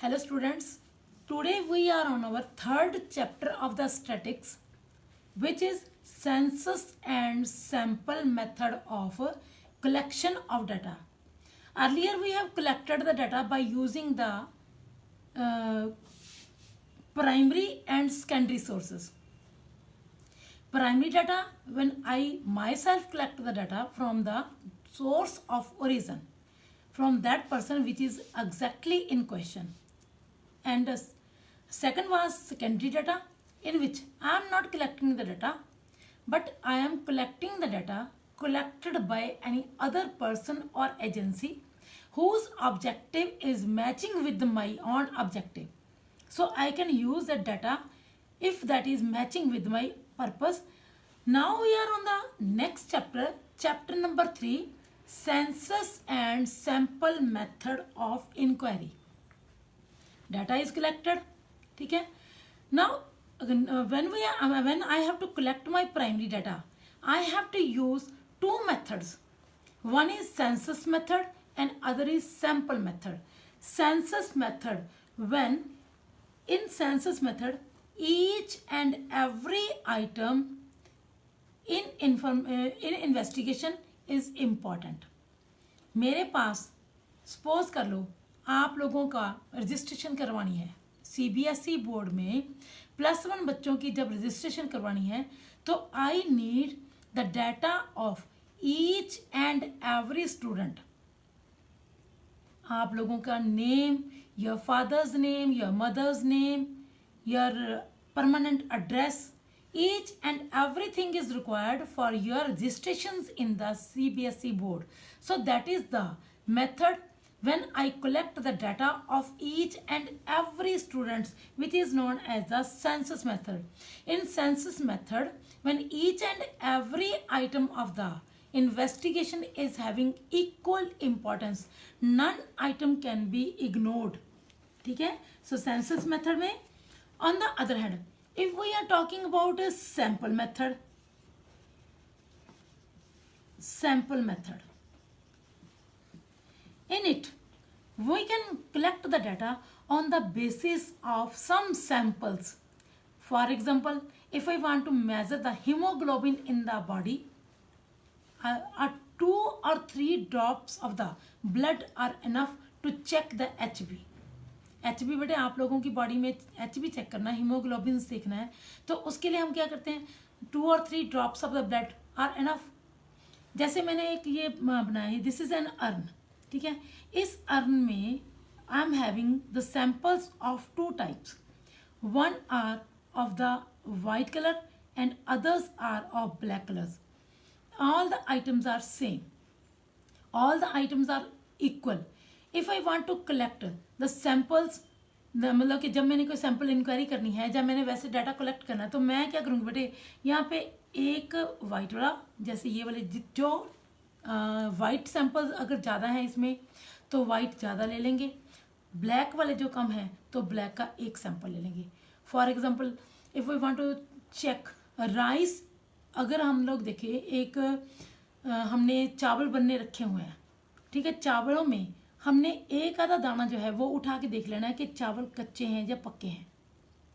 Hello students, today we are on our third chapter of the statics, which is census and sample method of collection of data. Earlier we have collected the data by using the primary and secondary sources. Primary data, when I myself collect the data from the source of origin, from that person which is exactly in question. And the second was secondary data, in which I am not collecting the data, but I am collecting the data collected by any other person or agency whose objective is matching with my own objective. So I can use that data if that is matching with my purpose. Now we are on the next chapter, chapter number 3, census and sample method of inquiry. Data is collected, ठीक है. Now when I have to collect my primary data, I have to use two methods. One is census method and other is sample method. Census method, when in census method each and every item in investigation is important. मेरे पास suppose कर लो आप लोगों का registration करवानी है CBSE board में +1 बच्चों की जब रजिस्ट्रेशन करवानी है तो I need the data of each and every student. आप लोगों का name, your father's name, your mother's name, your permanent address, each and everything is required for your registrations in the CBSE board. So that is the method when I collect the data of each and every students, which is known as the census method. In census method, when each and every item of the investigation is having equal importance, none item can be ignored. ठीक है. So census method में, on the other hand, if we are talking about a sample method, in it we can collect the data on the basis of some samples. For example, if I want to measure the hemoglobin in the body, 2 or 3 drops of the blood are enough to check the HB. HB बेटे आप लोगों की body में HB check करना है, haemoglobin देखना है, तो उसके लिए हम क्या करते हैं, 2 और 3 drops of the blood are enough. जैसे मैंने एक ये बनाया है, दिस इज एन अर्न, ठीक है. इस अर्न में I am having the samples of 2 types. One are of the white colour and others are of black colours. All the items are same, all the items are equal. If I want to collect the samples, मतलब कि जब मैंने कोई sample inquiry करनी है, जब मैंने वैसे डाटा कलेक्ट करना है, तो मैं क्या करूँगी बेटे, यहाँ पे एक वाइट वाला, जैसे ये वाले जो वाइट सैम्पल्स अगर ज़्यादा हैं इसमें तो वाइट ज़्यादा ले लेंगे, ब्लैक वाले जो कम हैं तो ब्लैक का एक सैम्पल ले लेंगे. For example if we want to check rice, अगर हम लोग देखें एक हमने चावल बनने रखे हुए हैं, ठीक है. चावलों में हमने एक आधा दाना जो है वो उठा के देख लेना है कि चावल कच्चे हैं या पक्के हैं.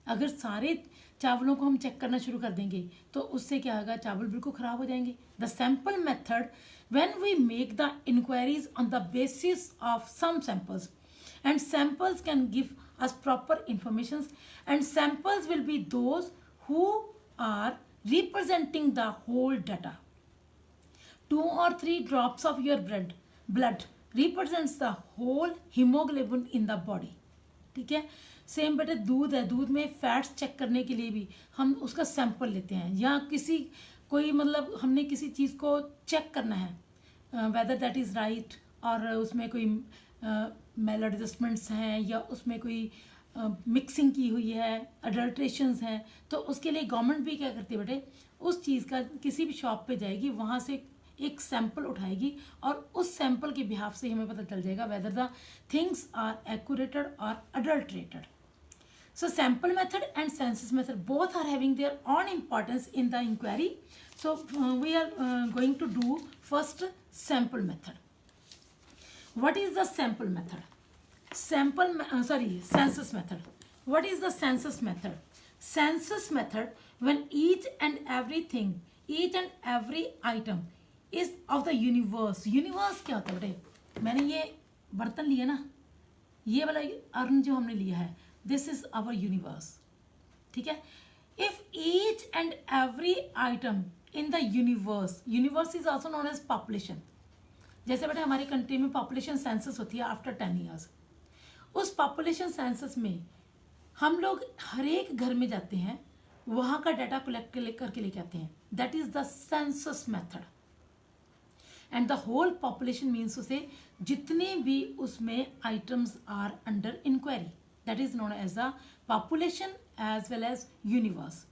अगर सारे चावलों को हम चेक करना शुरू कर देंगे तो उससे क्या होगा, चावल बिल्कुल ख़राब हो जाएंगे. The sample method, when we make the inquiries on the basis of some samples, and samples can give us proper information, and samples will be those who are representing the whole data. 2 or 3 drops of your blood represents the whole hemoglobin in the body. ठीक है. Same बेटे दूध है, दूध में fats check करने के लिए भी हम उसका सैंपल लेते हैं, या किसी कोई मतलब हमने किसी चीज़ को चेक करना है वेदर दैट इज़ राइट, और उसमें कोई मेल एडजस्टमेंट्स हैं या उसमें कोई मिक्सिंग की हुई है, अडल्ट्रेशंस हैं, तो उसके लिए गवर्नमेंट भी क्या करती है बेटे, उस चीज़ का किसी भी शॉप पे जाएगी, वहाँ से एक सैंपल उठाएगी और उस सैंपल के बिहाफ से हमें पता चल जाएगा whether the things are accurated और adulterated. So sample method and census method both are having their own importance in the inquiry. So we are going to do first sample method. What is the sample method? census method. What is the census method? Census method, when each and every item is of the universe. Universe क्या होता है बेटे? मैंने ये बर्तन लिया ना, ये वाला अर्न जो हमने लिया है, दिस इज आवर यूनिवर्स. ठीक है. If each and every item in the universe is also known as population. जैसे बेटा हमारी कंट्री में पॉपुलेशन सेंसस होती है आफ्टर 10 ईयर्स. उस पॉपुलेशन सेंसस में हम लोग हर एक घर में जाते हैं, वहाँ का डाटा कलेक्ट करके लेके आते हैं. That is the census method. And the whole population means उसे जितने भी उसमें items are under inquiry, that is known as the population as well as universe.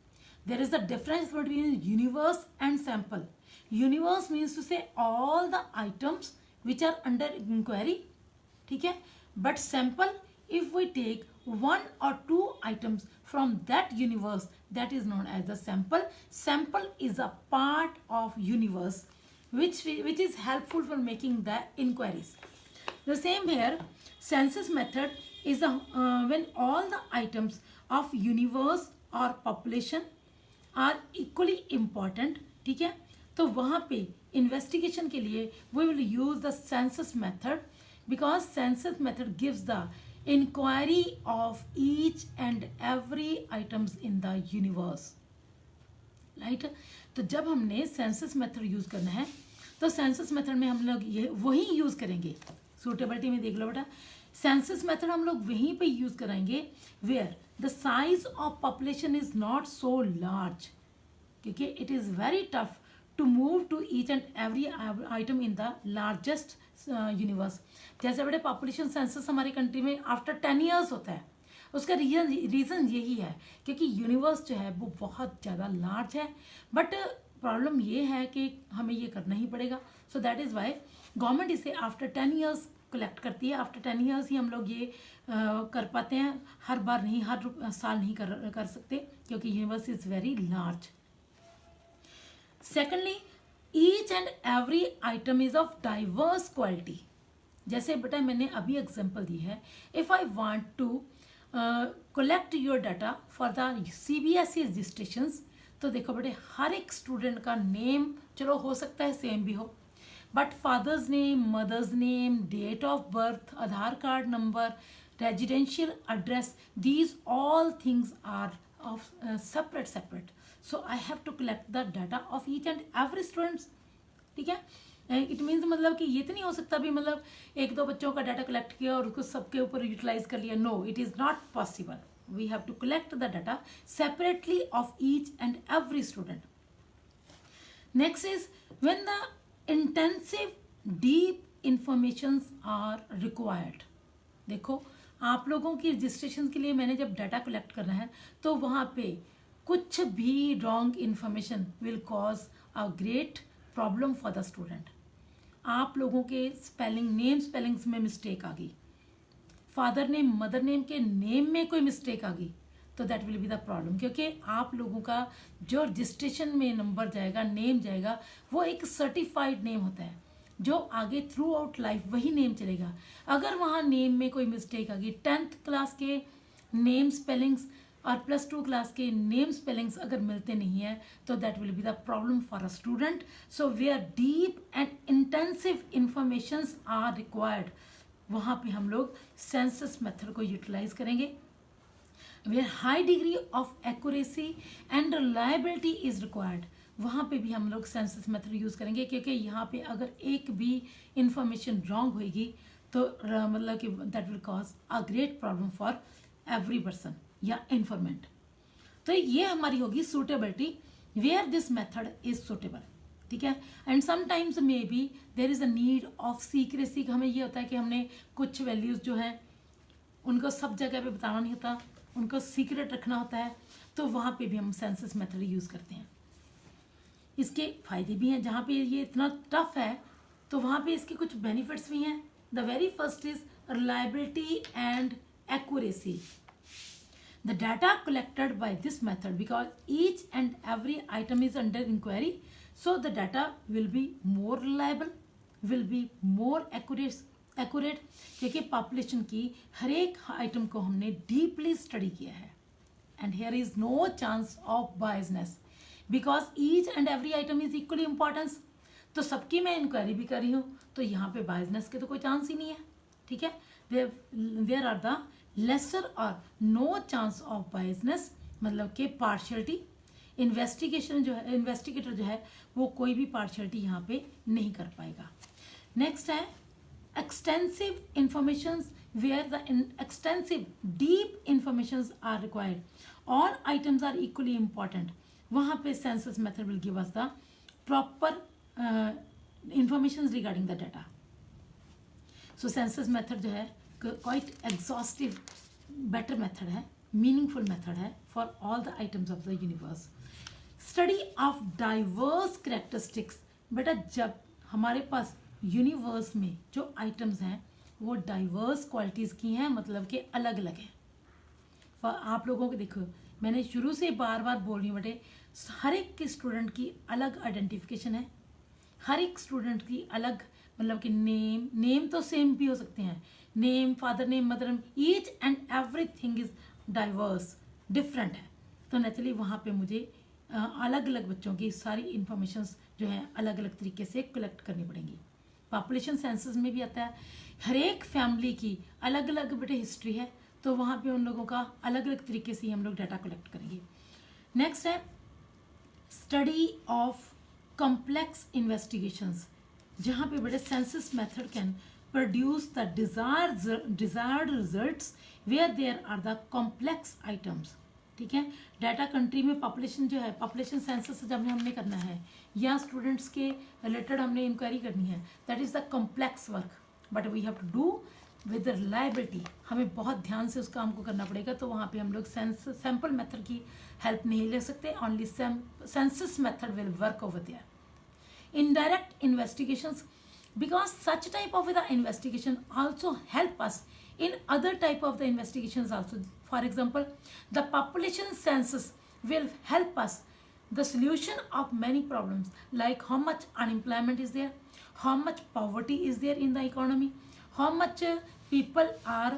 There is the difference between universe and sample. Universe means to say all the items which are under inquiry. ठीक है. But sample, if we take one or two items from that universe, that is known as the sample. Sample is a part of universe which is helpful for making the inquiries. The same here, census method is when all the items of universe or population are equally important. ठीक है. तो वहाँ पे investigation के लिए we will use the census method, because census method gives the inquiry of each and every items in the universe. Right. तो जब हमने सेंसस मेथड यूज करना है तो सेंसस मेथड में हम लोग ये वही यूज करेंगे. सूटेबिलिटी में देख लो बेटा, सेंसस मेथड हम लोग वहीं पे यूज कराएंगे where the size of population is not so large, क्योंकि it is very tough to move to each and every item in the largest universe. जैसे बेटे पॉपुलेशन सेंसस हमारी कंट्री में आफ्टर 10 ईयर्स होता है. उसका रीज़न यही है क्योंकि यूनिवर्स जो है वो बहुत ज़्यादा लार्ज है. बट प्रॉब्लम ये है कि हमें ये करना ही पड़ेगा. So that is why government इसे आफ्टर 10 ईयर्स कलेक्ट करती है. आफ्टर 10 ईयर्स ही हम लोग ये कर पाते हैं. हर बार नहीं, हर साल नहीं कर सकते, क्योंकि universe is very large. Secondly, each and every item is of diverse quality. जैसे बेटा मैंने अभी एग्जांपल दी है, if I want to collect your data for the CBSE registrations, तो देखो बेटे हर एक स्टूडेंट का नेम चलो हो सकता है सेम भी हो, but father's name, mother's name, date of birth, Aadhaar card number, residential address, these all things are of separate. So I have to collect the data of each and every students. ठीक है. It means मतलब कि ये तो नहीं हो सकता भी मतलब एक दो बच्चों का डाटा कलेक्ट किया और उसको सबके ऊपर यूटिलाइज कर लिया. No, it is not possible. We have to collect the data separately of each and every student. Next is when the intensive deep informations are required. देखो आप लोगों की रजिस्ट्रेशन के लिए मैंने जब डाटा कलेक्ट करना है तो वहाँ पे कुछ भी wrong information will cause a great problem for the student. आप लोगों के नेम स्पेलिंग्स में मिस्टेक आ गई, फादर नेम, मदर नेम के नेम में कोई मिस्टेक आ गई, तो that will be the problem. क्योंकि आप लोगों का जो रजिस्ट्रेशन में नंबर जाएगा, नेम जाएगा, वो एक सर्टिफाइड नेम होता है जो आगे थ्रू आउट लाइफ वही नेम चलेगा. अगर वहाँ नेम में कोई मिस्टेक आ गई, 10th क्लास के नेम स्पेलिंग्स और +2 क्लास के नेम स्पेलिंग्स अगर मिलते नहीं है, तो that will be the problem for a student. So where deep and intensive informations are required, वहाँ पे हम लोग सेंसस मेथड को यूटिलाइज करेंगे. Where high degree of accuracy and reliability is required, वहाँ पे भी हम लोग सेंसस मेथड यूज़ करेंगे. क्योंकि यहाँ पे अगर एक भी इंफॉर्मेशन रॉन्ग होगी तो मतलब कि that will cause a great problem for every person या इन्फॉर्मेंट. तो ये हमारी होगी suitability, where this method is suitable. ठीक है. And sometimes may be there is a need of secrecy. हमें ये होता है कि हमने कुछ वैल्यूज़ जो हैं उनको सब जगह पे बताना नहीं होता, उनको सीक्रेट रखना होता है, तो वहाँ पे भी हम सेंसस मेथड यूज़ करते हैं. इसके फ़ायदे भी हैं. जहाँ पे ये इतना टफ है तो वहाँ पे इसके कुछ बेनिफिट्स भी हैं. The very first is reliability and accuracy. The data collected by this method, because each and every item is under inquiry, so the data will be more reliable, will be more accurate, क्योंकि population की हर एक item को हमने deeply study किया है and here is no chance of biasness because each and every item is equally importance. तो सबकी मैं इंक्वायरी भी कर रही हूँ, तो यहाँ पे बायसनेस के तो कोई चांस ही नहीं है, ठीक है। देयर आर द लेसर और नो चांस ऑफ बायसनेस, मतलब कि पार्शियलिटी, इन्वेस्टिगेटर जो है वो कोई भी पार्शियलिटी यहाँ पे नहीं कर पाएगा। Next is extensive information where the extensive deep information are required, all items are equally important, वहाँ पे census method will give us the proper information regarding the data. So census method जो है quite exhaustive better method है, meaningful method है for all the items of the universe. Study of diverse characteristics, बेटा जब हमारे पास universe में जो items हैं वो डाइवर्स क्वालिटीज़ की हैं, मतलब कि अलग अलग हैं। आप लोगों को देखो, मैंने शुरू से बार बार बोल रही हूँ बेटे, हर एक स्टूडेंट की अलग आइडेंटिफिकेशन है, हर एक स्टूडेंट की अलग, मतलब कि नेम तो सेम भी हो सकते हैं, name, father name, mother name, each and everything is diverse, different है। तो नेचुरली वहाँ पे मुझे अलग अलग बच्चों की सारी इंफॉर्मेशंस जो है अलग अलग तरीके से कलेक्ट करनी पड़ेंगी। पॉपुलेशन सेंसस में भी आता है, हर एक फैमिली की अलग अलग बेटे हिस्ट्री है, तो वहाँ पे उन लोगों का अलग अलग तरीके से हम लोग डाटा कलेक्ट करेंगे। Next is study of complex investigations, जहाँ पे बेटे census method can produce the desired results where there are the complex items, ठीक है। डाटा कंट्री में पॉपुलेशन जो है, पॉपुलेशन सेंसस जब हमने करना है या स्टूडेंट्स के रिलेटेड हमने इंक्वायरी करनी है, that is the complex work, but we have to do with reliability, हमें बहुत ध्यान से उस काम को करना पड़ेगा। तो वहाँ पे हम लोग सैम्पल मेथड की हेल्प नहीं ले सकते, only census method will work over there. Indirect investigations, because such type of the investigation also help us in other type of the investigations also. For example, the population census will help us the solution of many problems, like how much unemployment is there, how much poverty is there in the economy, how much people are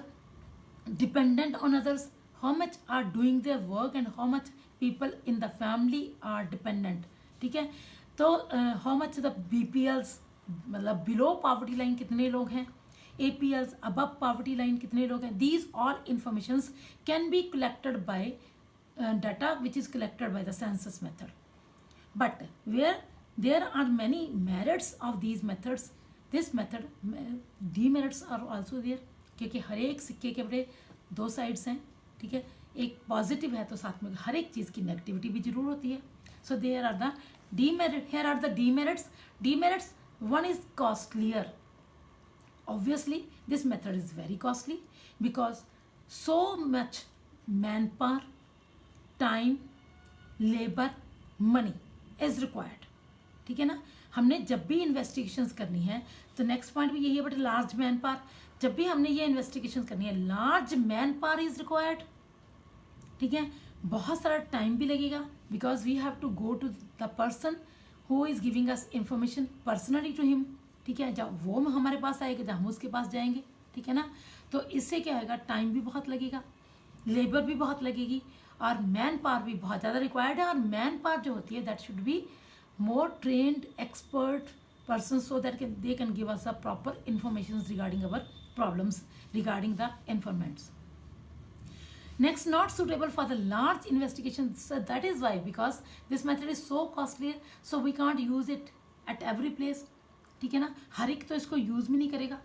dependent on others, how much are doing their work, and how much people in the family are dependent, ठीक है। तो how much the BPLs, मतलब below poverty line कितने लोग हैं, APLs above poverty line कितने लोग हैं, these all informations can be collected by data which is collected by the census method. But where there are many merits of these methods, this method demerits are also there, क्योंकि हर एक सिक्के के बड़े दो साइड्स हैं, ठीक है। एक पॉजिटिव है तो साथ में हर एक चीज़ की नेगेटिविटी भी जरूर होती है। So there are the demerit, here are the demerits. One is costlier. Obviously, this method is very costly because so much manpower, time, labor, money is required. ठीक है ना। हमने जब भी इन्वेस्टिगेशंस करनी है, तो नेक्स्ट पॉइंट भी यही है, बट लार्ज मैन पावर, जब भी हमने ये इन्वेस्टिगेशंस करनी है, large man power is required, ठीक है। बहुत सारा टाइम भी लगेगा because we have to go to the person who is giving us information personally to him, ठीक है। जब वो हमारे पास आएगा, जब हम उसके पास जाएंगे, ठीक है ना। तो इससे क्या होगा, टाइम भी बहुत लगेगा, लेबर भी बहुत लगेगी, और मैन पावर भी बहुत ज़्यादा रिक्वायर्ड है। और मैन पावर जो होती है that should be more trained expert person, so that they can give us a proper information regarding our problems regarding the informants. Next, not suitable for the large investigations. So that is why, because this method is so costly, so we can't use it at every place, ठीक है ना। हर एक तो इसको use भी नहीं करेगा।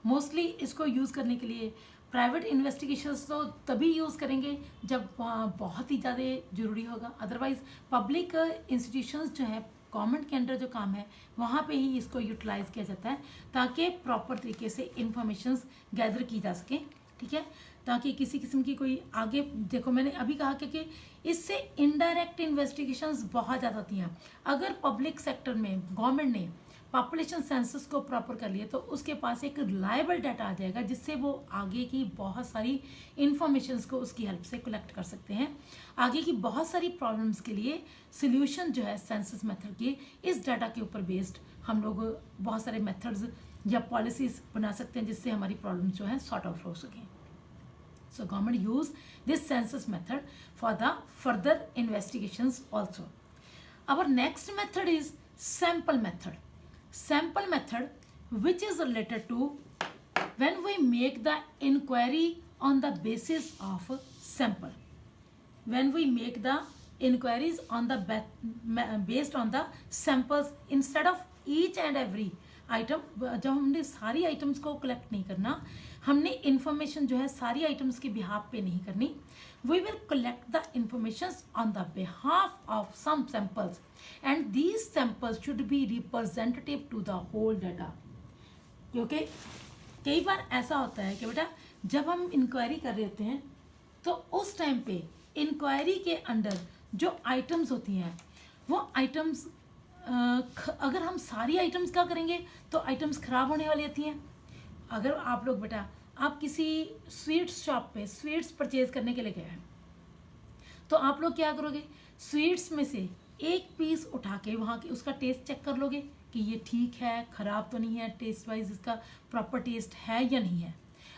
Mostly इसको यूज़ करने के लिए प्राइवेट इन्वेस्टिगेशंस तो तभी यूज़ करेंगे जब बहुत ही ज़्यादा ज़रूरी होगा। अदरवाइज पब्लिक इंस्टीट्यूशंस जो है, गवर्नमेंट के अंडर जो काम है, वहाँ पे ही इसको यूटिलाइज किया जाता है, ताकि प्रॉपर तरीके से इंफॉर्मेशंस गैदर की जा सके, ठीक है। ताकि किसी किस्म की कोई आगे, देखो मैंने अभी कहा कि इससे इनडायरेक्ट इन्वेस्टिगेशंस बहुत ज़्यादा होती हैं। अगर पब्लिक सेक्टर में गवर्नमेंट ने पॉपुलेशन सेंसस को प्रॉपर कर लिया, तो उसके पास एक रिलायबल डाटा आ जाएगा, जिससे वो आगे की बहुत सारी इंफॉर्मेशंस को उसकी हेल्प से कलेक्ट कर सकते हैं। आगे की बहुत सारी प्रॉब्लम्स के लिए सोल्यूशन जो है सेंसस मेथड के, इस डाटा के ऊपर बेस्ड हम लोग बहुत सारे मेथड्स या पॉलिसीज बना सकते हैं जिससे हमारी प्रॉब्लम जो है सॉर्ट आउट हो सकें. So government use this census method for the further investigations also. Our next method is sample method. Sample method, which is related to when we make the inquiry on the basis of sample. When we make the inquiries on the based on the samples instead of each and every item. जब हमने सारी items को collect नहीं करना, हमने information जो है सारी आइटम्स के बिहाफ पे नहीं करनी. We will collect the information on the behalf of some samples and these samples should be representative to the whole data. क्योंकि कई बार ऐसा होता है कि बेटा जब हम इंक्वायरी कर रहे होते हैं तो उस टाइम पे इंक्वायरी के अंडर जो आइटम्स होती हैं वो आइटम्स अगर हम सारी आइटम्स क्या करेंगे तो आइटम्स ख़राब होने वाली होती हैं. अगर आप लोग बेटा आप किसी स्वीट्स शॉप पे स्वीट्स परचेज करने के लिए गए हैं तो आप लोग क्या करोगे, स्वीट्स में से एक पीस उठा के वहाँ की उसका टेस्ट चेक कर लोगे कि ये ठीक है, ख़राब तो नहीं है, टेस्ट वाइज इसका प्रॉपर टेस्ट है या नहीं है.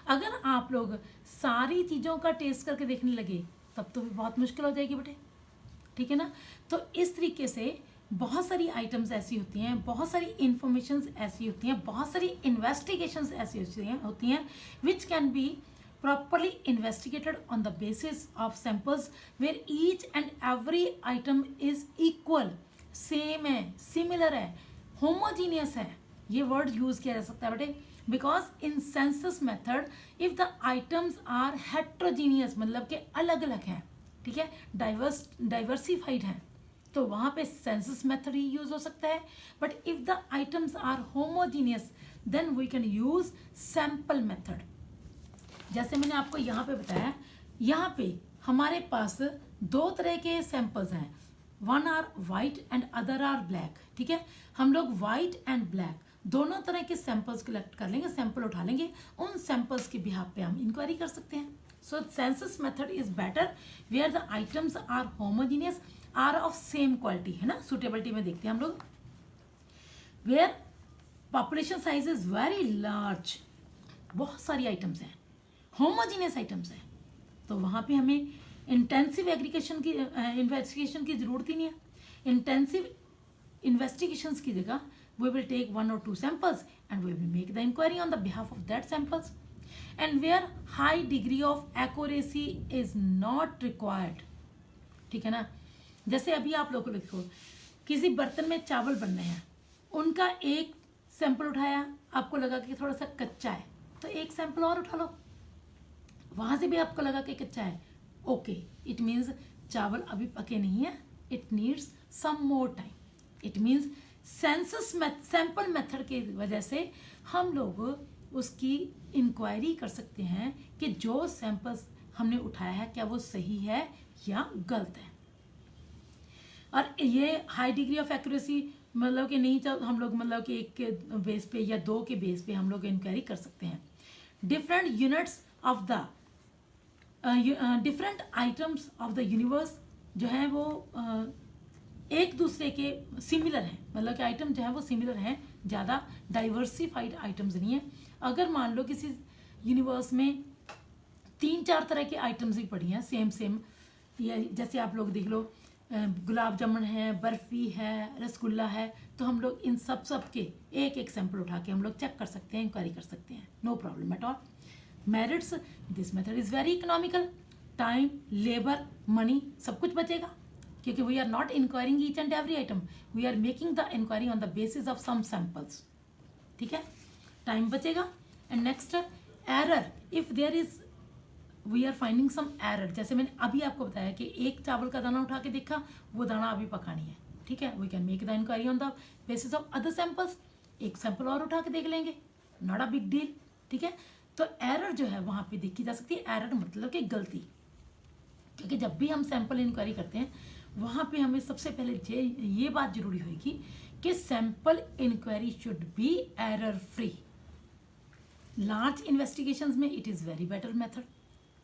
अगर आप लोग सारी चीज़ों का टेस्ट करके देखने लगे तब तो फिर बहुत मुश्किल हो जाएगी बेटे. ठीक है ना. तो इस तरीके से बहुत सारी आइटम्स ऐसी होती हैं, बहुत सारी इंफॉर्मेशंस ऐसी होती हैं, बहुत सारी इन्वेस्टिगेशंस ऐसी होती हैं which can be properly investigated on the basis of samples where each and every item is equal, same है, similar है, homogeneous है. ये word use किया जा सकता है बेटे because in census method if the items are heterogeneous मतलब कि अलग अलग हैं, ठीक है, diversified हैं, तो वहाँ पे census method ही यूज हो सकता है. But if the items are homogeneous then we can use sample method. जैसे मैंने आपको यहाँ पे बताया, यहाँ पे हमारे पास दो तरह के सैंपल्स हैं, one are white and other are black. ठीक है, हम लोग वाइट एंड ब्लैक दोनों तरह के सैंपल्स कलेक्ट कर लेंगे, सैंपल उठा लेंगे, उन सैंपल्स के बिहाफ पे हम इंक्वायरी कर सकते हैं. So census method is better where the items are homogeneous, are of same quality, है ना. सुटेबिलिटी में देखते हैं हम लोग. Where population size is very large, बहुत सारी आइटम्स हैं, होमोजीनियस आइटम्स हैं, तो वहाँ पे हमें इंटेंसिव एग्रीगेशन की इन्वेस्टिगेशन की ज़रूरत ही नहीं है. इंटेंसिव इन्वेस्टिगेशंस की जगह we will take 1 or 2 samples and we will make the inquiry on the behalf of that samples, and where high degree of accuracy is not required. ठीक है ना. जैसे अभी आप लोगों को लिखो किसी बर्तन में चावल बनने हैं, उनका एक सैंपल उठाया, आपको लगा कि थोड़ा सा कच्चा है तो एक सैंपल और उठा लो, वहाँ से भी आपको लगा कि कच्चा है, ओके, इट मीन्स चावल अभी पके नहीं है, it needs some more time. It means census sample method की वजह से हम लोग उसकी इंक्वायरी कर सकते हैं कि जो सैंपल्स हमने उठाया है क्या वो सही है या गलत है. और ये हाई डिग्री ऑफ एक्यूरेसी मतलब कि नहीं, हम लोग मतलब कि एक के बेस पे या दो के बेस पे हम लोग इंक्वायरी कर सकते हैं. Different units of the different items of the universe जो है वो एक दूसरे के सिमिलर हैं, मतलब कि आइटम जो है वो सिमिलर हैं, ज़्यादा डाइवर्सिफाइड आइटम्स नहीं है. अगर मान लो किसी यूनिवर्स में 3-4 तरह के आइटम्स ही पड़ी हैं सेम, या जैसे आप लोग देख लो गुलाब जामुन है, बर्फ़ी है, रसगुल्ला है, तो हम लोग इन सब के एक सैंपल उठा के हम लोग चेक कर सकते हैं, इंक्वायरी कर सकते हैं, no problem at all. Merits, this method is very economical, time, labour, money सब कुछ बचेगा क्योंकि we are not inquiring each and every item, we are making the inquiry on the basis of some samples. ठीक है, time बचेगा. And next error, if there is we are finding some error, जैसे मैंने अभी आपको बताया कि एक चावल का दाना उठा के देखा, वो दाना अभी पका नहीं है. ठीक है, we can make the inquiry on the basis of other samples, एक सैंपल और उठा के देख लेंगे, नॉट अ बिग डील. ठीक है, तो एरर जो है वहाँ पे देखी जा सकती है. एरर मतलब कि गलती, क्योंकि जब भी हम सैंपल इंक्वायरी करते हैं वहाँ पे हमें सबसे पहले ये बात जरूरी होगी कि sample inquiry should be error free. Large investigations में it is very better method,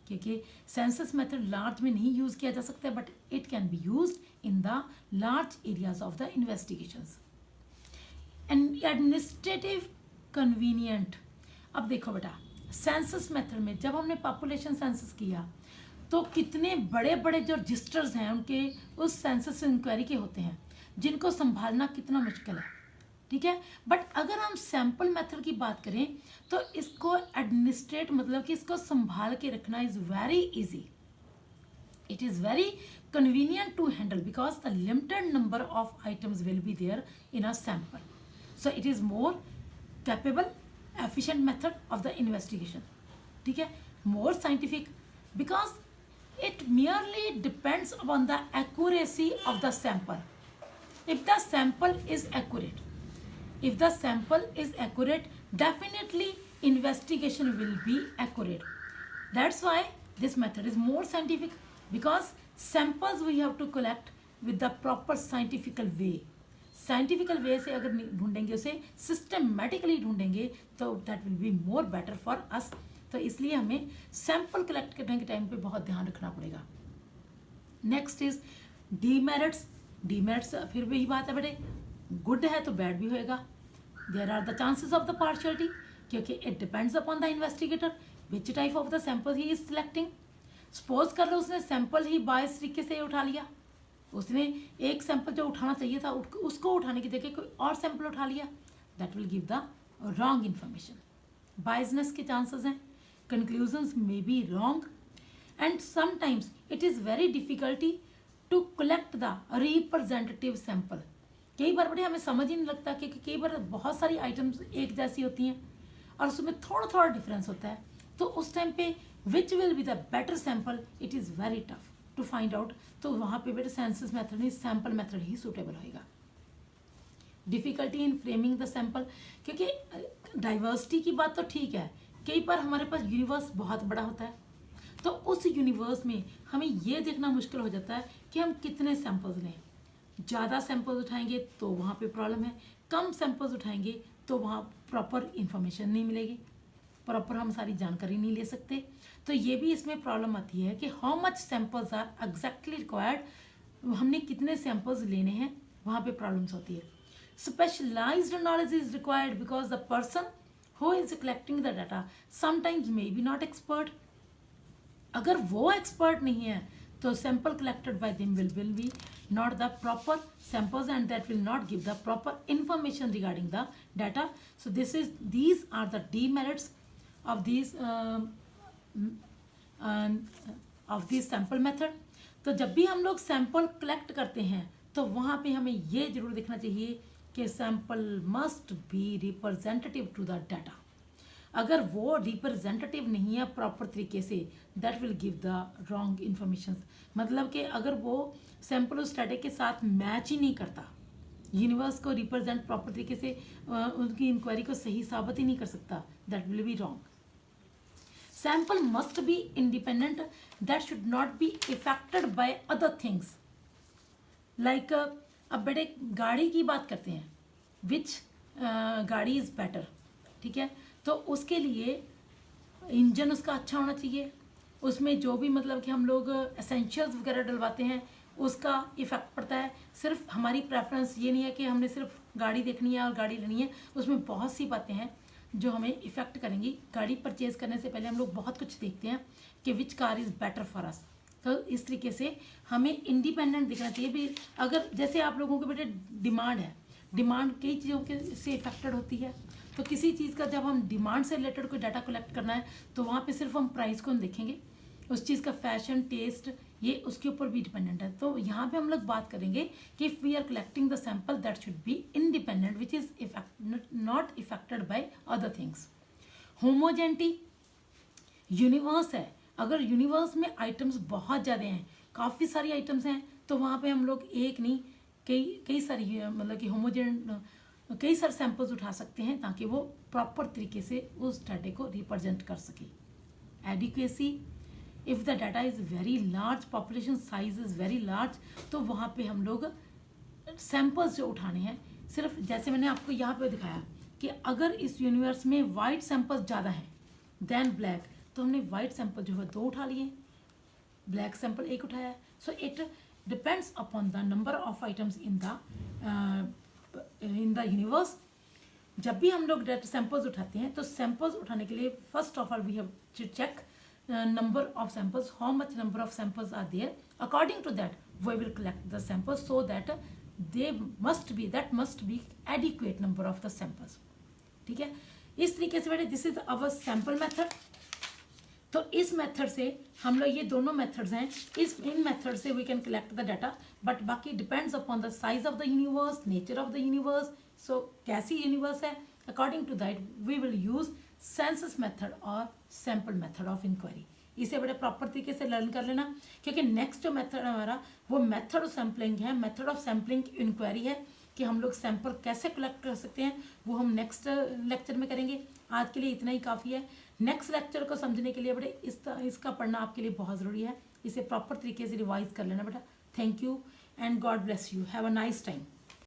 क्योंकि सेंसस मेथड लार्ज में नहीं यूज़ किया जा सकता, but it can be used in the large areas of the investigations. And administrative convenient. अब देखो बेटा, सेंसस मेथड में जब हमने पॉपुलेशन सेंसस किया तो कितने बड़े बड़े जो रजिस्टर्स हैं उनके उस सेंसस इंक्वायरी के होते हैं, जिनको संभालना कितना मुश्किल है, ठीक है। बट अगर हम सैम्पल मेथड की बात करें तो इसको एडमिनिस्ट्रेट मतलब कि इसको संभाल के रखना is very easy. It is very convenient to handle because the limited number of items will be there in a sample. So it is more capable, efficient method of the investigation. ठीक है, more scientific because it merely depends upon the accuracy of the sample. If the sample is accurate, definitely investigation will be accurate. That's why this method is more scientific because samples we have to collect with the proper scientific way. Scientifical way से अगर ढूंढेंगे, उसे systematically ढूंढेंगे तो that will be more better for us. तो इसलिए हमें sample collect करने के टाइम पे बहुत ध्यान रखना पड़ेगा। Next is demerits. डीमेरिट्स फिर वही बात है बेटे, गुड है तो बैड भी होएगा। There are the chances of the partiality, क्योंकि it depends upon the investigator which type of the sample he is selecting. Suppose कर लो उसने सैंपल ही बायस तरीके से उठा लिया, उसने एक सैंपल जो उठाना चाहिए था उसको उठाने की जगह कोई और सैंपल उठा लिया, that will give the wrong information. Biasness के चांसेस हैं, conclusions may be wrong and sometimes it is very difficulty to collect the representative sample. कई बार बड़े हमें समझ ही नहीं लगता कि कई बार बहुत सारी आइटम्स एक जैसी होती हैं और उसमें थोड़ा थोड़ा डिफरेंस होता है, तो उस टाइम पे which will be the better sample it is very tough to find out. तो वहाँ पे बेटे सेंसस मेथड नहीं, सैंपल मेथड ही सूटेबल होएगा। Difficulty in framing the sample, क्योंकि डाइवर्सिटी की बात तो ठीक है, कई बार हमारे पास यूनिवर्स बहुत बड़ा होता है, तो उस यूनिवर्स में हमें ये देखना मुश्किल हो जाता है कि हम कितने सैंपल्स लें। ज़्यादा सैंपल्स उठाएंगे तो वहाँ पे प्रॉब्लम है, कम सैंपल्स उठाएंगे तो वहाँ प्रॉपर इंफॉर्मेशन नहीं मिलेगी, प्रॉपर हम सारी जानकारी नहीं ले सकते। तो ये भी इसमें प्रॉब्लम आती है कि how much samples are exactly required, हमने कितने सैंपल्स लेने हैं, वहाँ पे प्रॉब्लम्स होती है। Specialised knowledge is required because the person who is collecting the data sometimes may be not expert. अगर वो एक्सपर्ट नहीं है तो sample collected by them will be not the proper samples and that will not give the proper information regarding the data. So these are the demerits of these sample method. तो जब भी हम लोग sample collect करते हैं तो वहाँ पे हमें ये जरूर देखना चाहिए कि sample must be representative to the data. अगर वो रिप्रेजेंटेटिव नहीं है प्रॉपर तरीके से, that will give the wrong information. मतलब कि अगर वो सैंपल उस डाटा के साथ मैच ही नहीं करता, यूनिवर्स को रिप्रेजेंट प्रॉपर तरीके से उनकी इंक्वायरी को सही साबित ही नहीं कर सकता, that will be wrong. Sample must be independent, that should not be affected by other things. Like अब बेटे गाड़ी की बात करते हैं, विच गाड़ी इज़ बेटर, ठीक है। तो उसके लिए इंजन उसका अच्छा होना चाहिए, उसमें जो भी मतलब कि हम लोग एसेंशियल्स वगैरह डलवाते हैं उसका इफ़ेक्ट पड़ता है। सिर्फ हमारी प्रेफरेंस ये नहीं है कि हमने सिर्फ गाड़ी देखनी है और गाड़ी लेनी है, उसमें बहुत सी बातें हैं जो हमें इफ़ेक्ट करेंगी। गाड़ी परचेज़ करने से पहले हम लोग बहुत कुछ देखते हैं कि which car is better for us. तो इस तरीके से हमें इंडिपेंडेंट दिखना चाहिए भी। अगर जैसे आप लोगों के बेटे डिमांड है, डिमांड कई चीज़ों के से इफेक्टेड होती है, तो किसी चीज़ का जब हम डिमांड से रिलेटेड कोई डाटा कलेक्ट करना है तो वहाँ पे सिर्फ हम प्राइस को हम देखेंगे, उस चीज़ का फैशन टेस्ट ये उसके ऊपर भी डिपेंडेंट है। तो यहाँ पे हम लोग बात करेंगे कि if we are collecting the sample that should be independent which is not affected by other things. Homogeneity, universe है, अगर यूनिवर्स में आइटम्स बहुत ज़्यादा हैं, काफ़ी सारी आइटम्स हैं, तो वहाँ पे हम लोग एक नहीं कई सारी मतलब कि होमोजेन कई सारे सैंपल्स उठा सकते हैं ताकि वो प्रॉपर तरीके से उस डाटा को रिप्रेजेंट कर सके। Adequacy, if the data is very large, population size is very large, तो वहाँ पे हम लोग सैंपल्स जो उठाने हैं, सिर्फ जैसे मैंने आपको यहाँ पे दिखाया कि अगर इस यूनिवर्स में वाइट सैंपल्स ज़्यादा हैं देन ब्लैक, तो हमने वाइट सैंपल जो है 2 उठा लिए, ब्लैक सैंपल 1 उठाया। So it depends upon the number of items in the universe. जब भी हम लोग डेटा सैंपल्स उठाते हैं तो सैंपल्स उठाने के लिए first of all we have to check number of samples, how much number of samples are there. According to that we will collect the samples so that that must be adequate number of the samples. ठीक है, इस तरीके से बेटे this is our sample method. तो इस method से हम लोग, ये दोनों मेथड्स हैं, इन मेथड से we can collect the data. But बाकी depends upon the size of the universe, nature of the universe. So कैसी यूनिवर्स है, according to that we will use census method और सैंपल मेथड ऑफ इंक्वायरी. इसे बड़े proper तरीके से learn कर लेना, क्योंकि नेक्स्ट जो मेथड हमारा वो मेथड ऑफ सैम्पलिंग है, मेथड ऑफ सैम्पलिंग इंक्वायरी है कि हम लोग सैंपल कैसे कलेक्ट कर सकते हैं, वो हम नेक्स्ट लेक्चर में करेंगे. आज के लिए इतना ही काफ़ी है. नेक्स्ट लेक्चर को समझने के लिए बेटे इसका पढ़ना आपके लिए बहुत ज़रूरी है. इसे प्रॉपर तरीके से रिवाइज कर लेना बेटा. Thank you and God bless you. Have a nice time.